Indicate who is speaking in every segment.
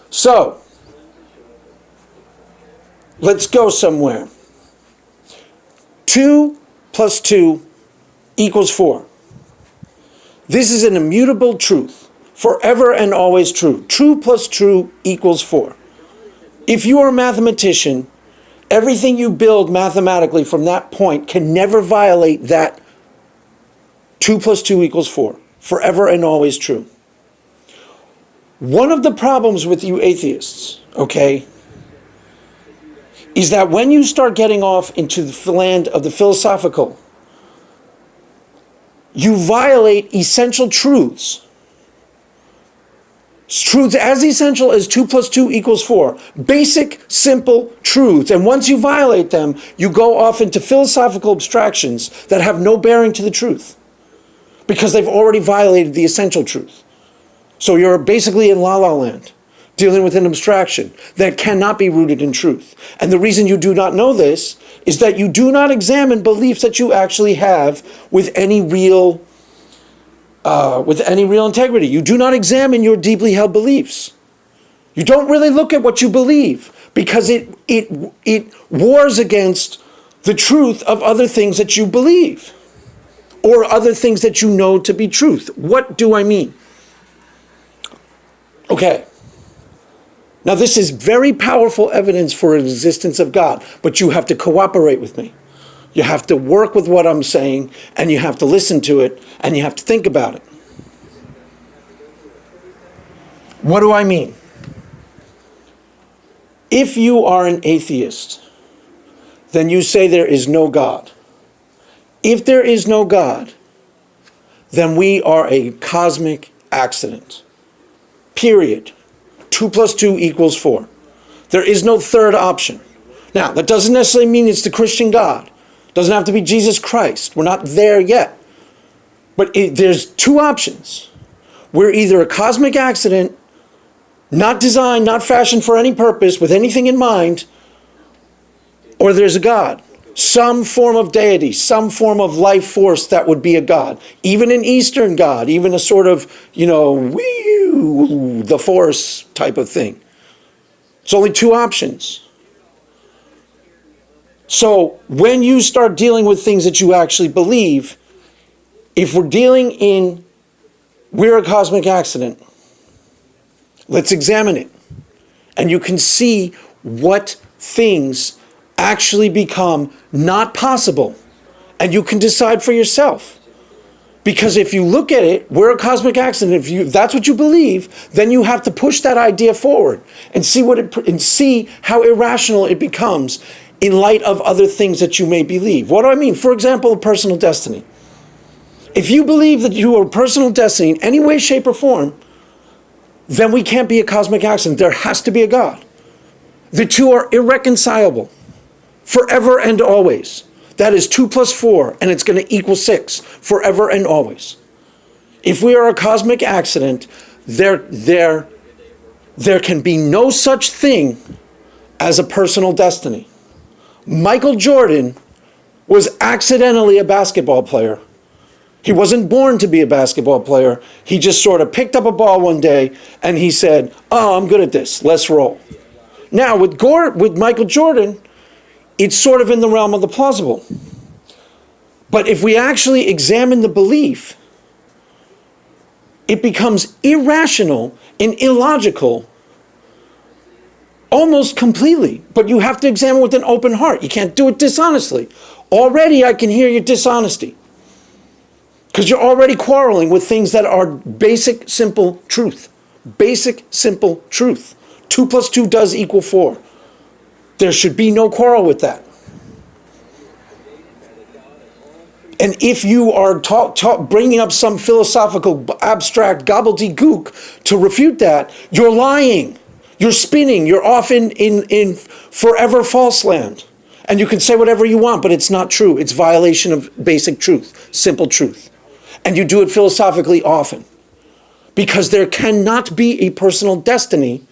Speaker 1: So, let's go somewhere. 2 plus 2 equals 4. This is an immutable truth, forever and always true. True plus true equals 4. If you are a mathematician, everything you build mathematically from that point can never violate that 2 plus 2 equals 4. Forever and always true. One of the problems with you atheists, okay, is that when you start getting off into the land of the philosophical, you violate essential truths. Truths as essential as 2 plus 2 equals 4. Basic, simple truths. And once you violate them, you go off into philosophical abstractions that have no bearing to the truth, because they've already violated the essential truth. So you're basically in la-la land, dealing with an abstraction that cannot be rooted in truth. And the reason you do not know this is that you do not examine beliefs that you actually have with any real integrity. You do not examine your deeply held beliefs. You don't really look at what you believe, because it wars against the truth of other things that you believe, or other things that you know to be truth. What do I mean? Okay. Now this is very powerful evidence for the existence of God, but you have to cooperate with me. You have to work with what I'm saying, and you have to listen to it, and you have to think about it. What do I mean? If you are an atheist, then you say there is no God. If there is no God, then we are a cosmic accident. Period. 2 plus 2 equals 4. There is no third option. Now, that doesn't necessarily mean it's the Christian God. It doesn't have to be Jesus Christ. We're not there yet. But there's two options. We're either a cosmic accident, not designed, not fashioned for any purpose, with anything in mind, or there's a God. Some form of deity, some form of life force that would be a God. Even an Eastern God, even a sort of, the force type of thing. It's only two options. So when you start dealing with things that you actually believe, if we're we're a cosmic accident, let's examine it. And you can see what things actually become not possible. And you can decide for yourself. Because if you look at it, we're a cosmic accident. If that's what you believe, then you have to push that idea forward and see how irrational it becomes in light of other things that you may believe. What do I mean? For example, personal destiny. If you believe that you are personal destiny in any way, shape, or form, then we can't be a cosmic accident. There has to be a God. The two are irreconcilable. Forever and always. That is 2 plus 4, and it's going to equal 6. Forever and always. If we are a cosmic accident, there can be no such thing as a personal destiny. Michael Jordan was accidentally a basketball player. He wasn't born to be a basketball player. He just sort of picked up a ball one day, and he said, "Oh, I'm good at this. Let's roll." Now, with Michael Jordan, it's sort of in the realm of the plausible. But if we actually examine the belief, it becomes irrational and illogical almost completely. But you have to examine with an open heart. You can't do it dishonestly. Already I can hear your dishonesty, because you're already quarreling with things that are basic, simple truth. Basic, simple truth. 2 plus 2 does equal 4. There should be no quarrel with that. And if you are bringing up some philosophical, abstract gobbledygook to refute that, you're lying. You're spinning. You're off in forever false land. And you can say whatever you want, but it's not true. It's violation of basic truth, simple truth. And you do it philosophically often. Because there cannot be a personal destiny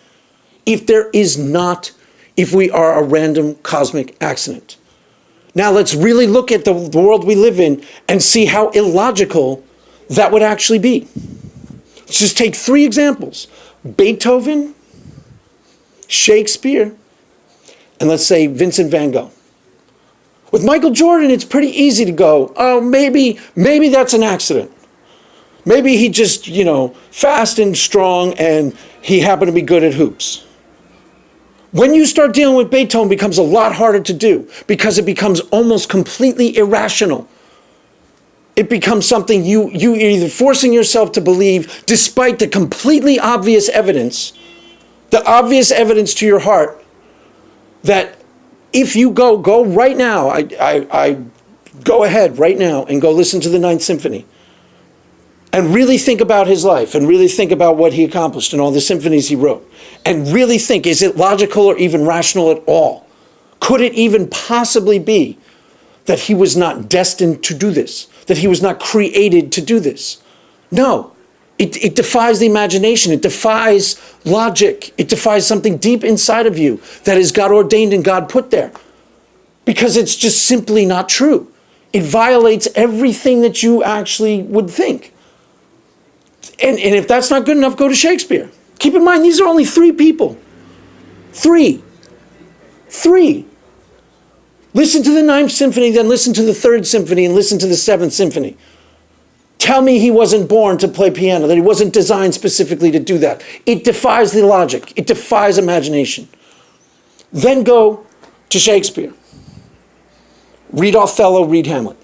Speaker 1: if we are a random cosmic accident. Now let's really look at the world we live in and see how illogical that would actually be. Let's just take 3 examples. Beethoven, Shakespeare, and let's say Vincent van Gogh. With Michael Jordan, it's pretty easy to go, oh, maybe that's an accident. Maybe he just, fast and strong and he happened to be good at hoops. When you start dealing with Beethoven, it becomes a lot harder to do because it becomes almost completely irrational. It becomes something you're either forcing yourself to believe despite the completely obvious evidence, the obvious evidence to your heart that if you go right now, I go ahead right now and go listen to the Ninth Symphony and really think about his life and really think about what he accomplished and all the symphonies he wrote and really think, is it logical or even rational at all? Could it even possibly be that he was not destined to do this, that he was not created to do this? No, it defies the imagination. It defies logic. It defies something deep inside of you that is God ordained and God put there, because it's just simply not true. It violates everything that you actually would think. And if that's not good enough, go to Shakespeare. Keep in mind, these are only three people. Three. Listen to the Ninth Symphony, then listen to the Third Symphony, and listen to the Seventh Symphony. Tell me he wasn't born to play piano, that he wasn't designed specifically to do that. It defies the logic. It defies imagination. Then go to Shakespeare. Read Othello, read Hamlet.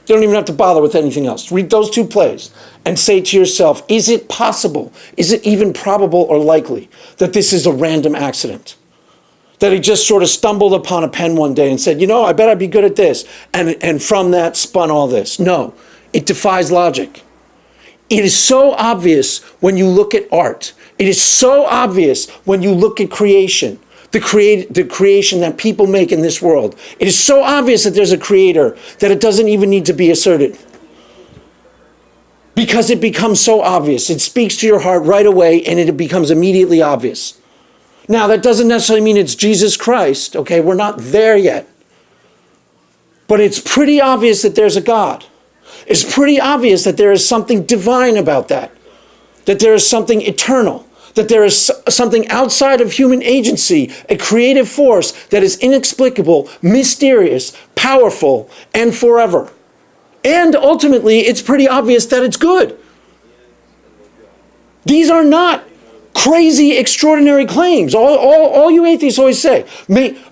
Speaker 1: You don't even have to bother with anything else. Read those two plays and say to yourself, is it possible, is it even probable or likely that this is a random accident? That he just sort of stumbled upon a pen one day and said, I bet I'd be good at this. And from that spun all this. No, it defies logic. It is so obvious when you look at art. It is so obvious when you look at creation. The creation that people make in this world. It is so obvious that there's a creator that it doesn't even need to be asserted. Because it becomes so obvious. It speaks to your heart right away and it becomes immediately obvious. Now, that doesn't necessarily mean it's Jesus Christ, okay? We're not there yet. But it's pretty obvious that there's a God. It's pretty obvious that there is something divine about that. That there is something eternal. That there is something outside of human agency, a creative force that is inexplicable, mysterious, powerful, and forever. And ultimately, it's pretty obvious that it's good. These are not crazy, extraordinary claims. All you atheists always say,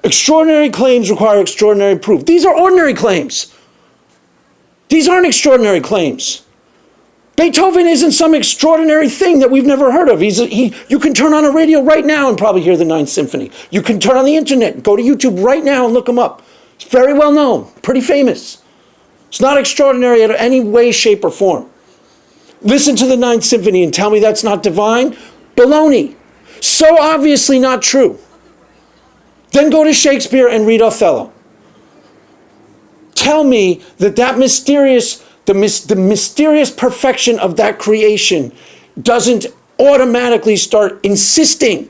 Speaker 1: extraordinary claims require extraordinary proof. These are ordinary claims. These aren't extraordinary claims. Beethoven isn't some extraordinary thing that we've never heard of. You can turn on a radio right now and probably hear the Ninth Symphony. You can turn on the internet, go to YouTube right now and look him up. It's very well known, pretty famous. It's not extraordinary in any way, shape, or form. Listen to the Ninth Symphony and tell me that's not divine? Baloney. So obviously not true. Then go to Shakespeare and read Othello. Tell me that mysterious... The mysterious perfection of that creation doesn't automatically start insisting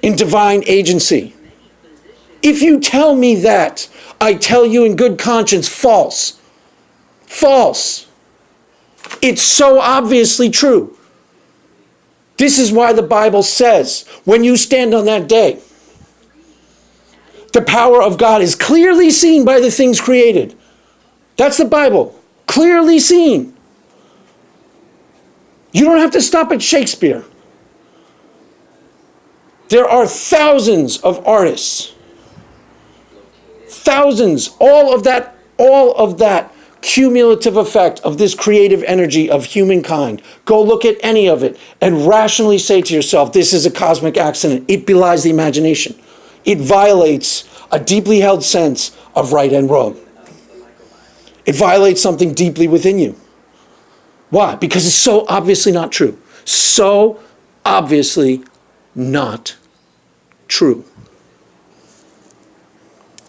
Speaker 1: in divine agency. If you tell me that, I tell you in good conscience, false. False. It's so obviously true. This is why the Bible says, when you stand on that day, the power of God is clearly seen by the things created. That's the Bible. Clearly seen. You don't have to stop at Shakespeare. There are thousands of artists. Thousands. All of that cumulative effect of this creative energy of humankind. Go look at any of it and rationally say to yourself, this is a cosmic accident. It belies the imagination. It violates a deeply held sense of right and wrong. It violates something deeply within you. Why? Because it's so obviously not true. So obviously not true.